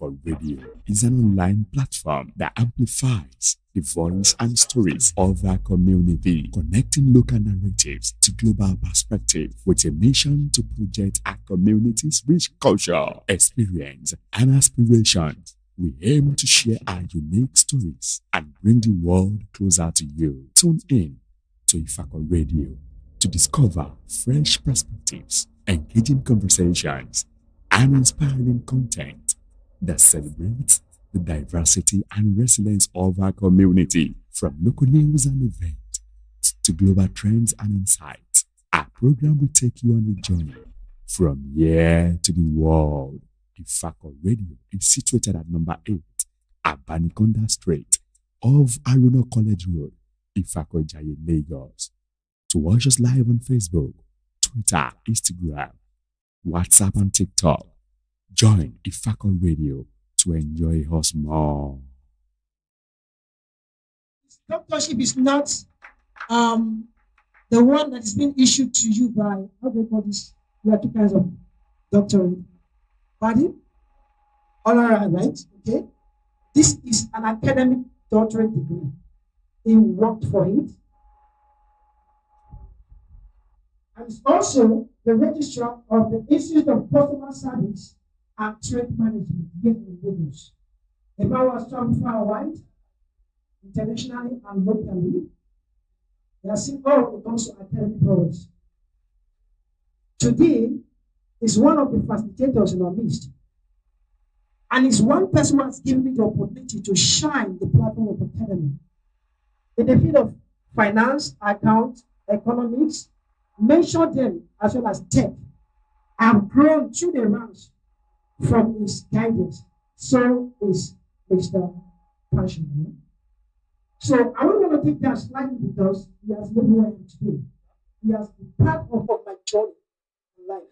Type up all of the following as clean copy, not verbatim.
Radio is an online platform that amplifies the voice and stories of our community, connecting local narratives to global perspective with a mission to project our community's rich culture, experience, and aspirations. We aim to share our unique stories and bring the world closer to you. Tune in to Ifako Radio to discover fresh perspectives, engaging conversations, and inspiring content that celebrates the diversity and resilience of our community. From local news and events to global trends and insights, our program will take you on a journey from here to the world. Ifako Radio is situated at number 8, Abanikonda Street of Aruna College Road, Ifako Jaye, Lagos. To watch us live on Facebook, Twitter, Instagram, WhatsApp, and TikTok, join Ifako Radio to enjoy us more. Doctorship is not the one that is being issued to you by, how do you call this? There are two kinds of doctorate. Pardon? Honorary, right? Okay. This is an academic doctorate degree. He worked for it. And it's also the registrar of the Institute of Customer Service and Trade Management here in Lagos. The man was traveled far and wide, internationally and locally. They are seen all when it comes to academic progress. Today is one of the facilitators in our midst. And it's one person who has given me the opportunity to shine the platform of academy. In the field of finance, account, economics, mention them as well as tech. I've grown through the ranks from his guidance. So is Mr. Passion. So I don't want to take that slightly because he has made who I am today. He has been part of my journey in life.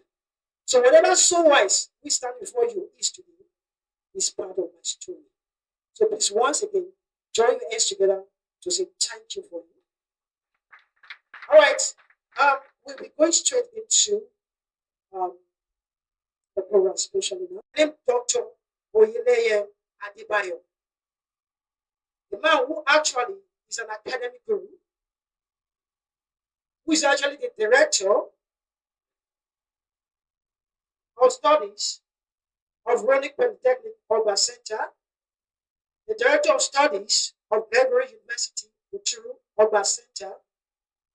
So whatever so wise we stand before you is today is part of my story. So please once again join your hands together to say thank you for it. All right. We'll be going straight into the program, especially now. Named Dr. Oyeleye Adebayo, the man who actually is an academic guru, who is actually the director of studies of Ronick Polytechnic Urban Center, the director of studies of Gregory University, Uturu Urban Center,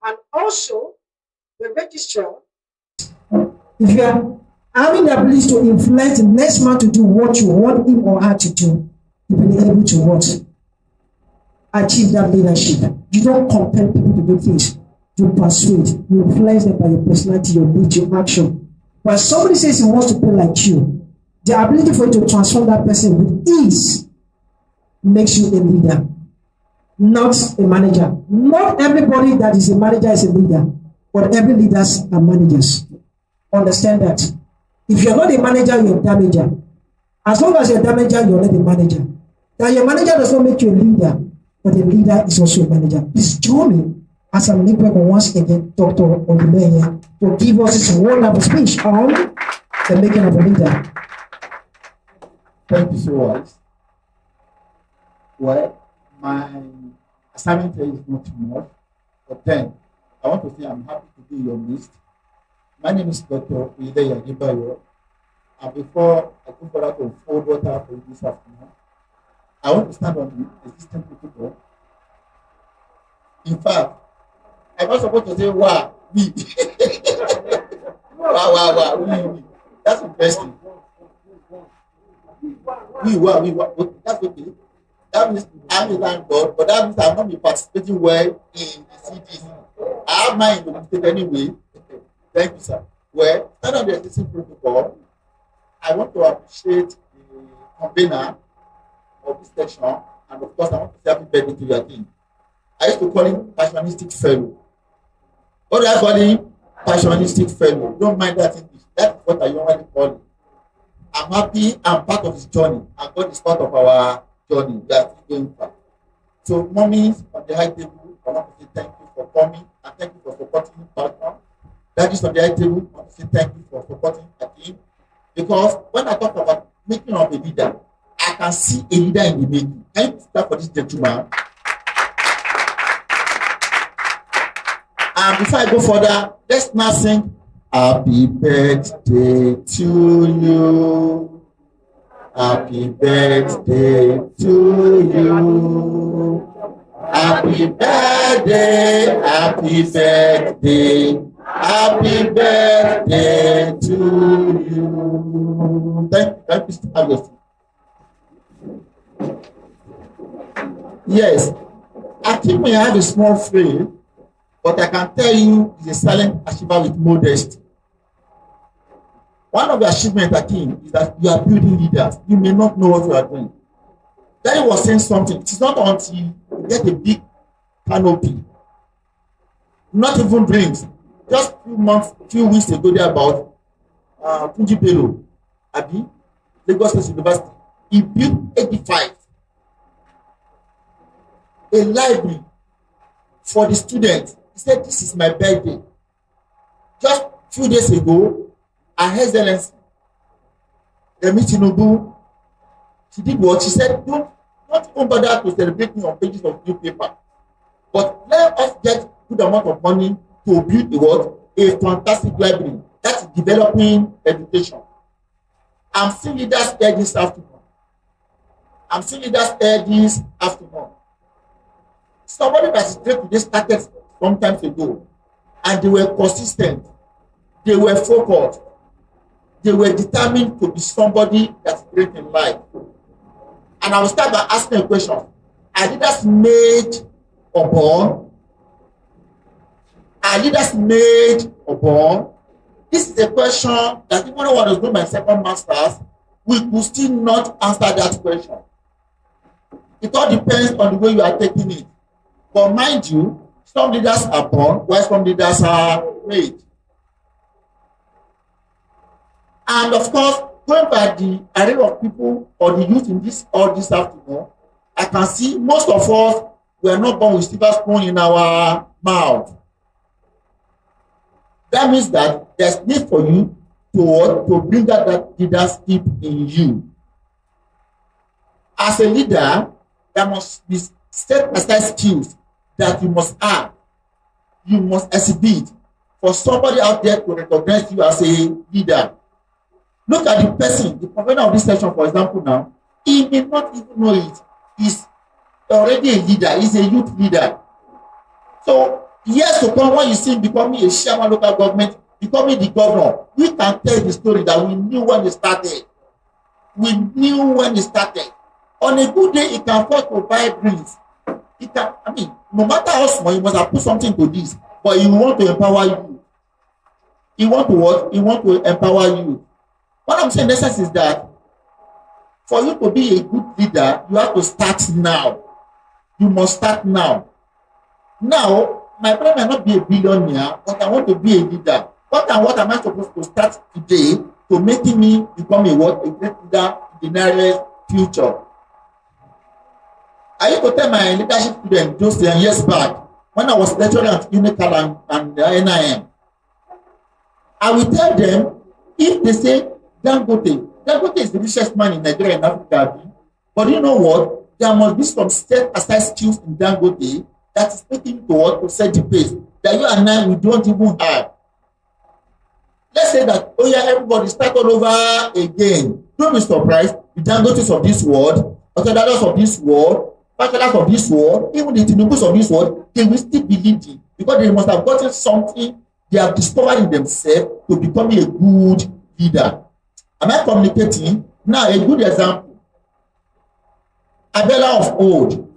and also the registrar. If you are having the ability to influence the next man to do what you want him or her to do, you'll be able to what? Achieve that leadership. You don't compel people to do things. You persuade. You influence them by your personality, your need, your action. When somebody says he wants to be like you, the ability for you to transform that person with ease makes you a leader, not a manager. Not everybody that is a manager is a leader, but every leaders are managers. Understand that. If you're not a manager, you're a damager. As long as you're a damager, you're not a manager. Now, your manager does not make you a leader, but a leader is also a manager. Please join me as I'm Nick once again, Dr. Oyeleye, to give us this wonderful speech on the making of a leader. Thank you so much. Well, my assignment here is not much, but then I want to say I'm happy to be in your midst. My name is Dr. Oyeleye Adebayo, and before I go further to unfold what I have for you this afternoon, I want to stand on the existing protocol. In fact, I'm not supposed to say wow, we. wow, we. That's interesting. We. That's okay. That means I'm a landlord, but that means I'm not be participating well in the CDs. I have mine in the anyway. Thank you, sir. Well, stand on the existing protocol. I want to appreciate the convener of this section, and of course, I want to say happy birthday to your team. I used to call him Passionistic Fellow. What do I call him? Passionistic Fellow. Don't mind that English. That's what I normally call him. I'm happy I'm part of his journey, and God is part of our journey. We are still going back. So, mommies on the high table, I want to say thank you for coming and thank you for supporting him partner. Daddies on the high table, I want to say thank you for supporting the team. Because when I talk about making of a leader, can see a leader in the making. Can you start for this gentleman? And before I go further, let's now sing Happy Birthday to you. Happy birthday to you. Happy birthday, happy birthday, happy birthday to you. Thank you. Have your seat. Yes, I think may have a small frame, but I can tell you he's a silent achiever with modesty. One of the achievements, Akim, is that you are building leaders. You may not know what you are doing. Then he was saying something. It is not until you get a big canopy, not even drinks. Just few weeks ago, there about Tunji Bello, Abi, Lagos State University. He built 85, a library for the students. He said, "This is my birthday." Just a few days ago, Her Excellency, Yemi Tinubu, she did what? She said, don't even bother to celebrate me on pages of newspaper, but let us get good amount of money to build a fantastic library that is developing education. I'm seeing leaders there this afternoon. Somebody that is great today started some time ago, and they were consistent, they were focused, they were determined to be somebody that's great in life. And I will start by asking a question. Are leaders made or born? Are leaders made or born? This is a question that even when I was doing my second master's, we could still not answer that question. It all depends on the way you are taking it. But mind you, some leaders are born, while some leaders are made. And of course, going by the array of people or the youth in this afternoon, I can see most of us were not born with silver spoon in our mouth. That means that there's need for you to bring that leadership in you. As a leader, there must be set aside skills that you must have. You must exhibit for somebody out there to recognize you as a leader. Look at the person, the professor of this session, for example, now, he may not even know it. He's already a leader, he's a youth leader. So, years to come, when you see him becoming a chairman local government, becoming the governor, we can tell the story that we knew when he started. On a good day, he can afford to buy drinks. No matter how small, you must have put something to this, but you want to empower you. You want to what? You want to empower you. What I'm saying in essence is that for you to be a good leader, you have to start now. You must start now. Now, my brother may not be a billionaire, but I want to be a leader. What am I supposed to start today to making me become a great leader in the nearest future? I used to tell my leadership students those years back when I was lecturing at Unical and NIM. I will tell them, if they say Dangote is the richest man in Nigeria and Africa, but you know what? There must be some set aside skills in Dangote that is making to set the pace that you and I we don't even have. Let's say that, everybody start all over again. Don't be surprised. The Dangotes of this world, Otedados of this world, Bachelors of this world, even the Tinubus of this world, they will still be leading because they must have gotten something they have discovered in themselves to become a good leader. Am I communicating? Now, a good example. Abela of old.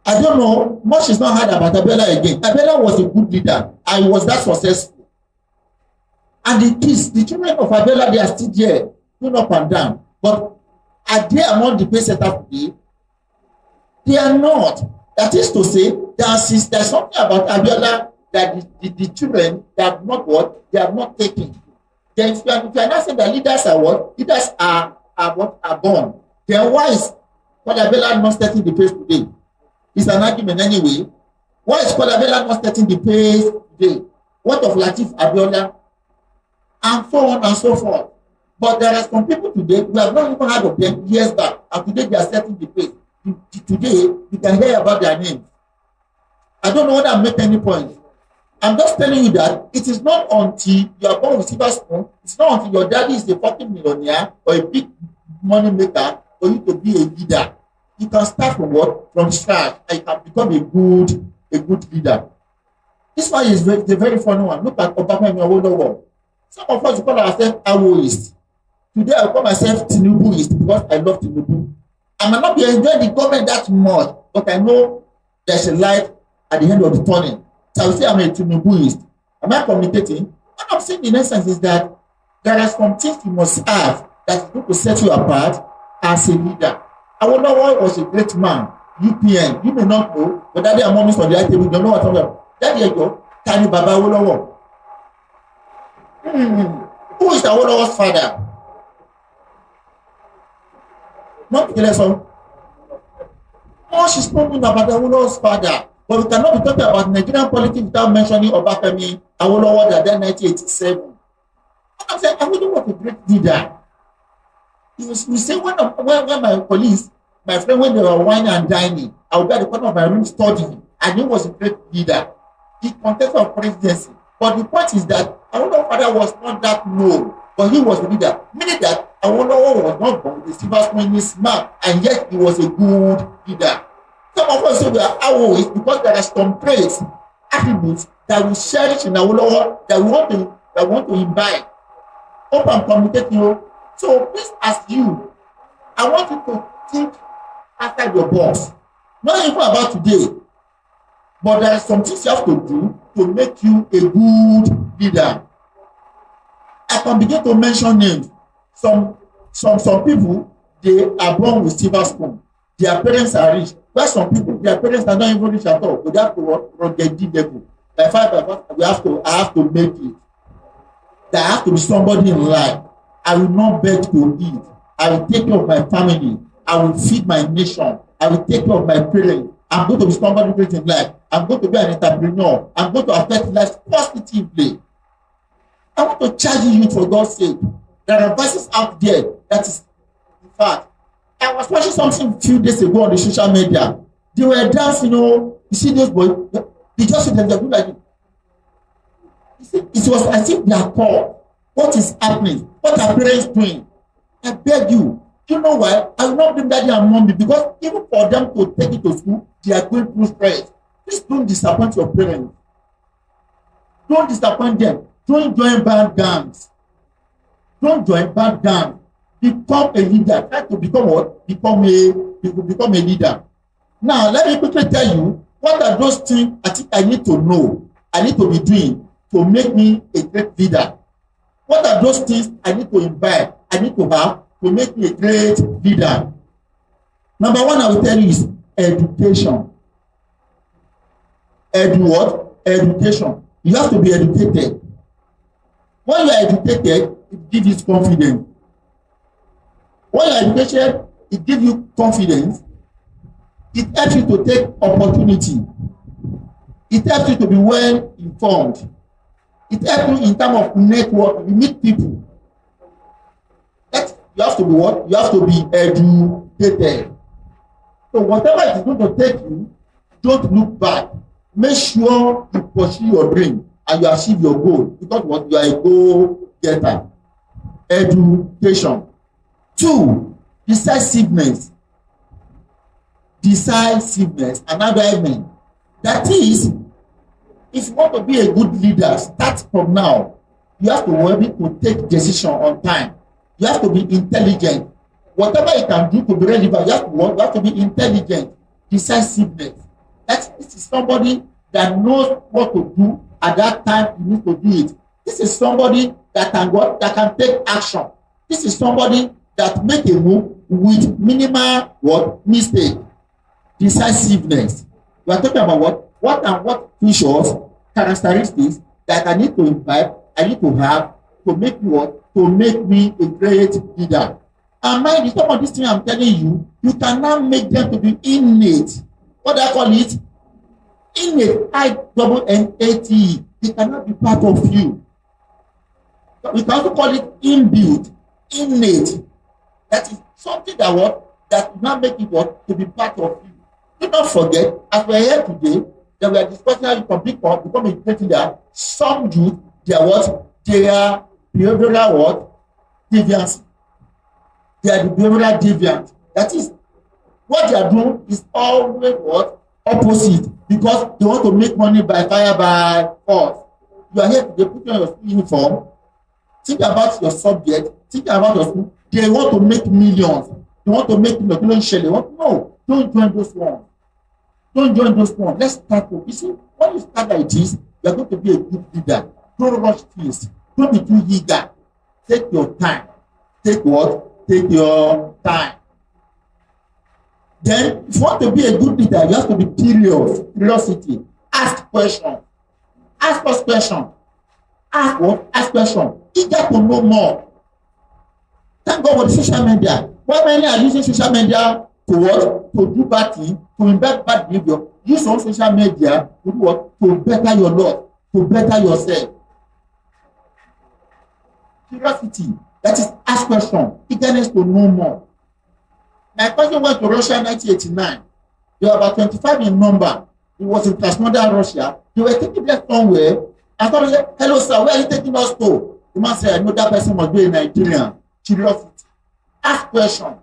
I don't know, much is not heard about Abela again. Abela was a good leader. I was that successful. And the kids, the children of Abela, they are still there, going up and down. But are they among the pace setup today? They are not. That is to say, there's something about Abela that the children, they have not what? They have not taken. Then if you are not saying that leaders are what? Leaders are born. Then why is Abela not setting the pace today? It's an argument anyway. Why is Abela not setting the pace today? What of Latif Abiola? And so on and so forth. But there are some people today who have not even heard of them years back. and today they are setting the pace. Today, you can hear about their names. I don't know whether I make any point. I'm just telling you that it is not until you are born with silver spoon, it's not until your daddy is a fucking millionaire or a big money maker for you to be a leader. You can start from what? From scratch, and you can become a good leader. This one is the very funny one. Look at Obafemi Awolowo. Some of us call ourselves Awoist. Today I call myself Tinubuist because I love Tinubu. I might not be enjoying the government that much, but I know there's a light at the end of the tunnel. So I will say I'm a Tinubuist. Am I communicating? What I'm saying in essence is that there are some things you must have that is going to set you apart as a leader. Awolowo was a great man. UPN. You may not know, but Daddy and Mommy on the right table, you don't know what I'm talking about. Daddy and go, Tani Baba Awolowo. Who is Awolowo's father? Not the lesson. Oh, she's talking about Awolowo's father. But we cannot be talking about Nigerian politics without mentioning Obafemi Awolowo that died 1987. I'm saying Awolowo was a great leader. You say when my colleagues, my friend, when they were whining and dining, I would be at the corner of my room studying, and he was a great leader. He contested for presidency. But the point is that Awolowo's father was not that known, but he was a leader. Meaning that Awolowo was not born with a silver spoon in his mouth, and yet he was a good leader. Some of us say we are Awoists because there are some traits, attributes that we cherish in Awolowo that we want to imbibe. Hope I'm communicating you. So please, as you, I want you to think outside your box. Not even about today, but there are some things you have to do to make you a good leader. I can begin to mention names. Some people, they are born with silver spoon. Their parents are rich. Where some people, their parents are not even rich at all. But they have to run the D level. By 5, I have to make it. There has to be somebody in life. I will not beg to eat. I will take care of my family. I will feed my nation. I will take care of my parents. I'm going to be somebody great in life. I'm going to be an entrepreneur. I'm going to affect life positively. I want to charge you for God's sake. There are voices out there that is, in fact, I was watching something a few days ago on the social media. They were dancing, you see those boys, they just see them, they do like it. It was as if they are called. What is happening? What are parents doing? I beg you. You know why? I will not bring daddy and mommy because even for them to take it to school, they are going through stress. Please don't disappoint your parents. Don't disappoint them. Don't join bad gangs. Don't join bad gangs. Become a leader. Try to become what? Become a leader. Now, let me quickly tell you what are those things I think I need to know, I need to be doing to make me a great leader. What are those things I need to imbibe, I need to have to make me a great leader? Number one, I will tell you is education. Education. You have to be educated. When you are educated, it gives you confidence. When you are educated, it gives you confidence. It helps you to take opportunity. It helps you to be well informed. It helps you in terms of network. You meet people. You have to be what? You have to be educated. So whatever it is going to take you, don't look back. Make sure you pursue your dream and you achieve your goal. Because what? You are a goal-getter. Education. 2, decisiveness. Another element. That is, if you want to be a good leader, start from now. You have to be able to take decision on time. You have to be intelligent. Whatever you can do to be relevant, you have to be intelligent. Decisiveness. This is somebody that knows what to do at that time you need to do it. This is somebody that can take action. This is somebody that make a move with minimal mistake. Decisiveness. We are talking about what features, characteristics that I need to imbibe, I need to have to make me to make me a great leader. And mind you, some of these things I'm telling you, you cannot make them to be innate. What do I call it? Innate. I-double-N-A-T-E. They cannot be part of you. We can also call it inbuilt, innate. That is something that that will not make it what to be part of you. Do not forget, as we are here today, that we are discussing how you can become a great leader. Some youth, they are what? They are behavioral what? Deviance. They are the behavioral deviant. That is, what they are doing is always what? Opposite. Because they want to make money by fire, by force. You are here today, put on your uniform. Think about your subject. Think about your school. They want to make millions. They want to make millions. No, don't join those ones. Don't join those ones. Let's start. You see, when you start like this, you are going to be a good leader. Don't rush things. Don't be too eager. Take your time. Take what? Take your time. Then, if you want to be a good leader, you have to be curious. Curiosity. Ask questions. Ask us questions. Ask what? Ask questions. Eager to know more. Thank God for the social media. Why many are using social media to what? To do bad things, to embed bad behavior. Use on social media to do what? To better your life, to better yourself. Curiosity. That is ask questions. Eagerness to know more. My cousin went to Russia in 1989. They were about 25 in number. It was in Krasnodar, Russia. They were taking them somewhere. And somebody said, hello, sir, where are you taking us to? The man said, I know that person must be a Nigerian. Curiosity. Ask questions.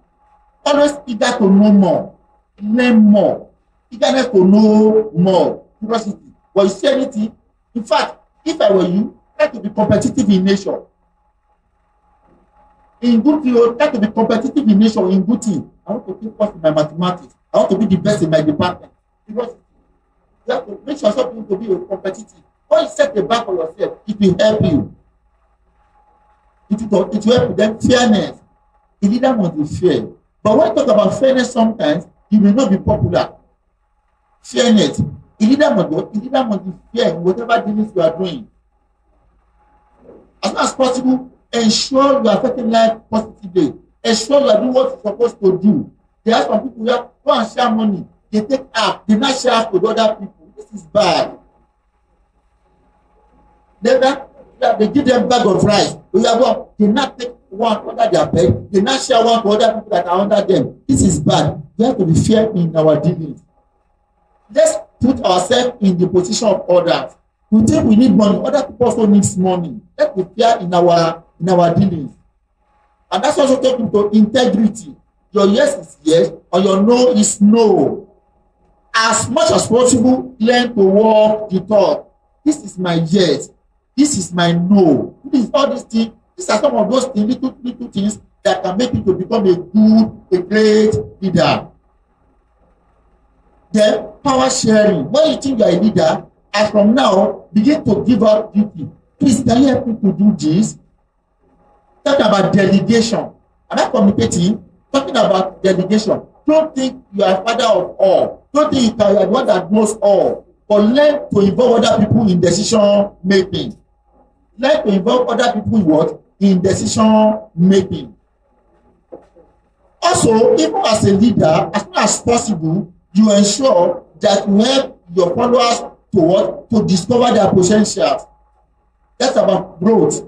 Always eager to know more. Learn more. Eagerness to know more. Curiosity. But you see anything? In fact, if I were you, try to be competitive in nature. In good thing, try to be competitive in nature, in good thing. I want to take first in my mathematics. I want to be the best in my department. Because you have to make sure something to be competitive. When you set the bar for yourself, it will help you. It will help you. Then fairness. The leader must be fair. But when you talk about fairness, sometimes you may not be popular. Fairness. The leader must be fair in whatever dealings you are doing. As much as possible, ensure you are affecting life positively. Ensure you are doing what you're supposed to do. There are some people who go and share money. They take up. They not share with other people. This is bad. They give them bag of rice. They not take one under their bed. They not share one to other people that are under them. This is bad. We have to be fair in our dealings. Let's put ourselves in the position of others. We think we need money. Other people also need money. Let's be fair in our dealings. And that's also talking to integrity. Your yes is yes, or your no is no. As much as possible, learn to walk the talk. This is my yes. This is my no. This is all these things. These are some of those things, little things that can make you to become a great leader. Then power sharing. When you think you are a leader, as from now, begin to give up duty. Please, can you help me to do this? Talking about delegation. Am I communicating? Talking about delegation. Don't think you are father of all. Don't think you are the one that knows all. But learn to involve other people in decision making. Learn to involve other people in what? In decision making. Also, even as a leader, as much as possible, you ensure that you help your followers to what? To discover their potentials. That's about growth.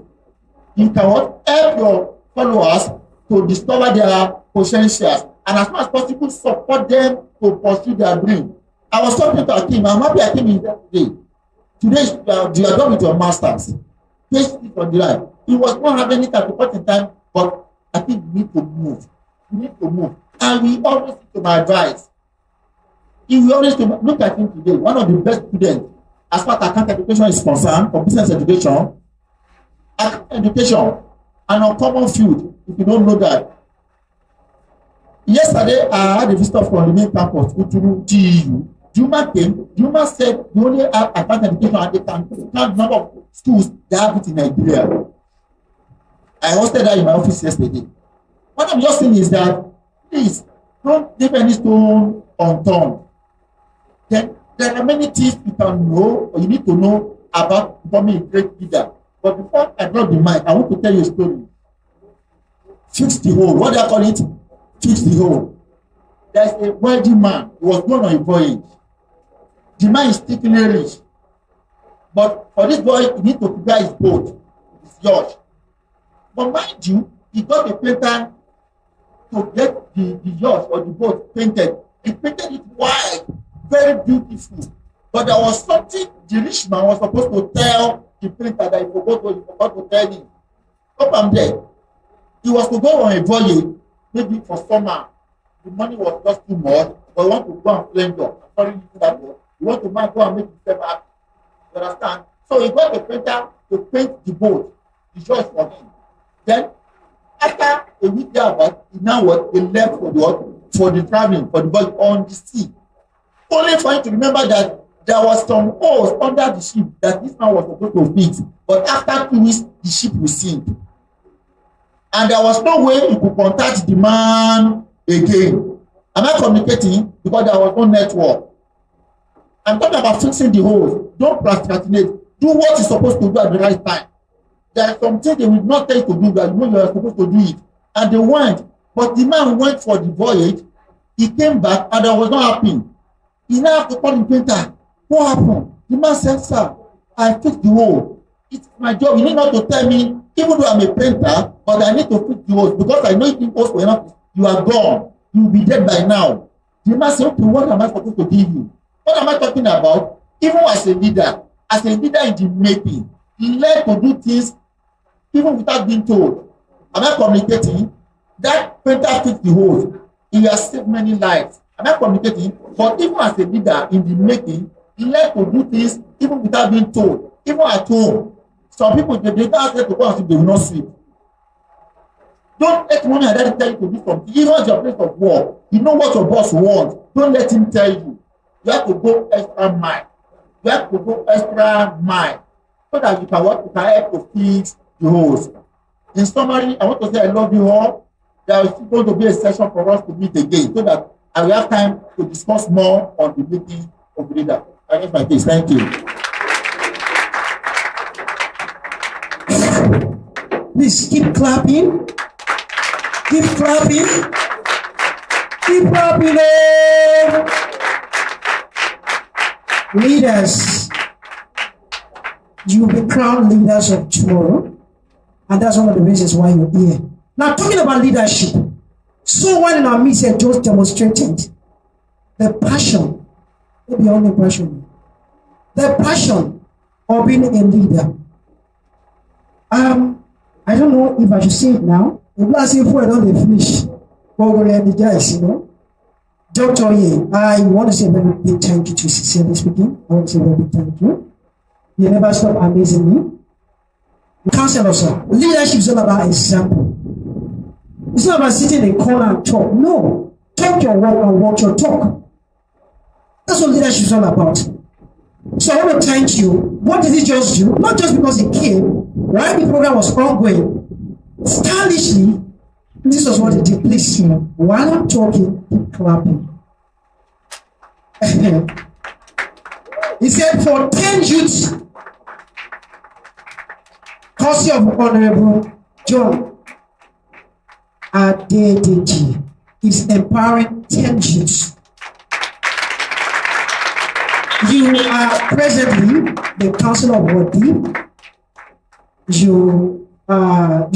You can what? Help your followers to discover their potentials, and as much as possible support them to pursue their dream. I was talking to Akim. I'm happy Akim is there today. Today you are done with your masters. PhD for the life. He was not having any time to put in time, but I think we need to move. We need to move, and we always need to my advice. If we always look at him today, one of the best students as far as account education is concerned, for business education, an uncommon field, if you don't know that. Yesterday, I had a visitor from the main campus, Uturu GEU. Juma came. Juma said they only have advanced education and they can count the number of schools they have it in Nigeria. I hosted that in my office yesterday. What I'm just saying is that, please, don't leave any stone unturned. Then there are many things you can know or you need to know about becoming a great leader. But before I drop the mic, I want to tell you a story. Fix the hole. What do I call it? Fix the hole. There's a wealthy man who was born on a voyage. The man is stickily rich. But for this boy, he needs to prepare his boat, his yacht. But mind you, he got a painter to get the yacht or the boat painted. He painted it white, very beautiful. But there was something the rich man was supposed to tell the painter that he forgot to tell him. Up and there, he was to go on a voyage, maybe for summer. The money was just too much, but he want to go and play job. Sorry, that word. He want to go and make himself happy. You understand? So he got the painter to paint the boat, the choice for him. Then, after a week thereabout, he now what? They left for the what? For the traveling, for the boat on the sea. Only for him to remember that there was some holes under the ship that this man was supposed to fix. But after 2 weeks, the ship will sink. And there was no way he could contact the man again. Am I communicating? Because there was no network. I'm talking about fixing the holes. Don't procrastinate. Do what you're supposed to do at the right time. There are some things they will not tell you to do, that you know you are supposed to do it. And they went. But the man went for the voyage. He came back and I was not happy. He now have to call the painter. What happened? The man said, sir, I fixed the hole. It's my job. You need not to tell me, even though I'm a painter, but I need to fix the holes because I know if the holes were not, you are gone. You will be dead by now. The man said, okay, what am I supposed to give you? What am I talking about? Even as a leader in the making, learn to do things even without being told. Am I communicating? That painter fixed the holes. He has saved many lives. Am I communicating? But even as a leader in the making, learn to do things even without being told. Even at home. Some people, they don't ask them to go and sleep, they will not sleep. Don't let mommy and daddy tell you to do something. Even at your place of work, you know what your boss wants. Don't let him tell you. You have to go extra mile. You have to go extra mile so that you can work, you can help to fix the holes. In summary, I want to say I love you all. There is going to be a session for us to meet again so that I will have time to discuss more on the meeting of the leader. I guess my case. Thank you. Please keep clapping. Keep clapping. Keep clapping. Leaders, you will be crowned leaders of tomorrow. And that's one of the reasons why you're here. Now, talking about leadership, someone in our midst had just demonstrated the passion, maybe only passion, the passion of being a leader. I don't know if I should say it now. If I say before I don't finish, you know. Dr. Ye, I want to say a very big thank you to sincerely speaking. I want to say a very big thank you. You never stop amazing me. Counselor, sir, leadership is all about example. It's not about sitting in a corner and talk. No. Talk your walk and walk your talk. That's what leadership is all about. So I want to thank you. What did he just do? Not just because he came, right? The program was ongoing. Stylishly, this was what he did. Please, you know, while I'm talking, keep clapping. He said, for 10 youths, courtesy of Honorable John Adedeji, is empowering 10 youths. You are presently the Council of Wadi. You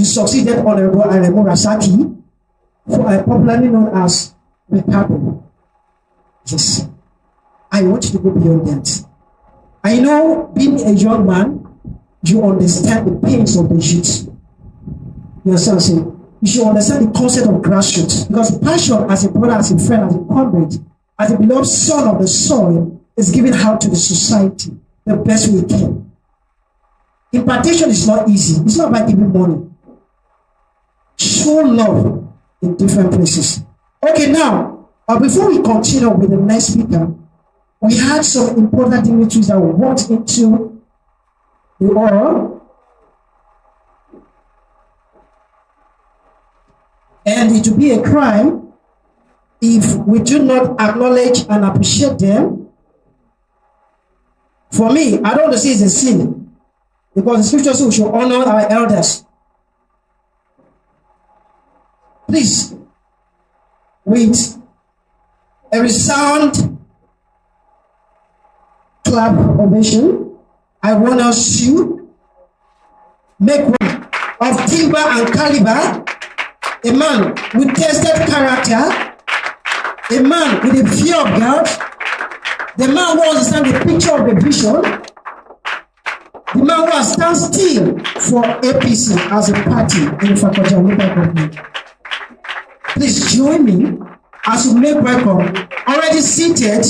succeeded Honorable Aremu Rasaki, who are popularly known as Ricardo. Yes, I want you to go beyond that. I know, being a young man, you understand the pains of the youth. You understand? Saying? You should understand the concept of grassroots, because passion, as a brother, as a friend, as a comrade, as a beloved son of the soil, is given out to the society the best we can. Impartation is not easy. It's not about giving money. Show love in different places. Okay, now, before we continue with the next speaker, we had some important dignitaries that walked into the oral. And it will be a crime if we do not acknowledge and appreciate them. For me, I don't want to say it's a sin, because the scripture says we should honor our elders. Please, with a resound clap ovation, I want us to make one of timber and caliber a man with tested character, a man with a fear of God, the man who understands the picture of the vision, the man who has stand still for APC as a party in the Fakoja local government. Please join me as we make welcome, already seated,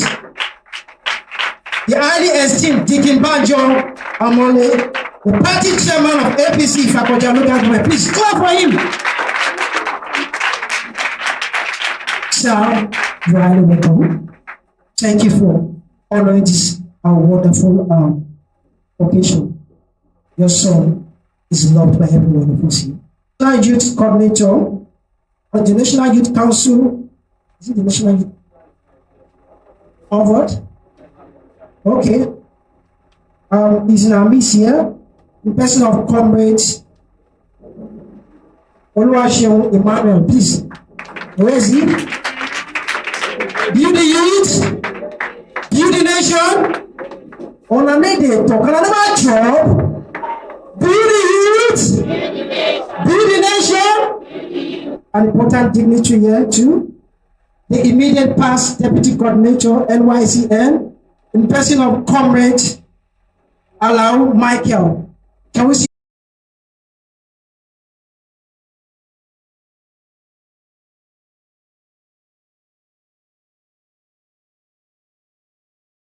the highly esteemed Dikin Banjo Amole, the party chairman of APC Fakoja local government. Please clap for him. Sir, you are highly welcome. Thank you for honoring this wonderful occasion. Your son is loved by everyone of us here. National Youth Coordinator of the National Youth Council. Is it the National Youth? Harvard? Okay. He's in our midst here. The person of comrades Oluwaseun Emmanuel, please. Where is he? Build the youth, build the nation. On a day talk another job. Build the youth, build the nation. An important dignitary here too. The immediate past deputy coordinator NYCN, in person of comrade Alao Michael. Can we see?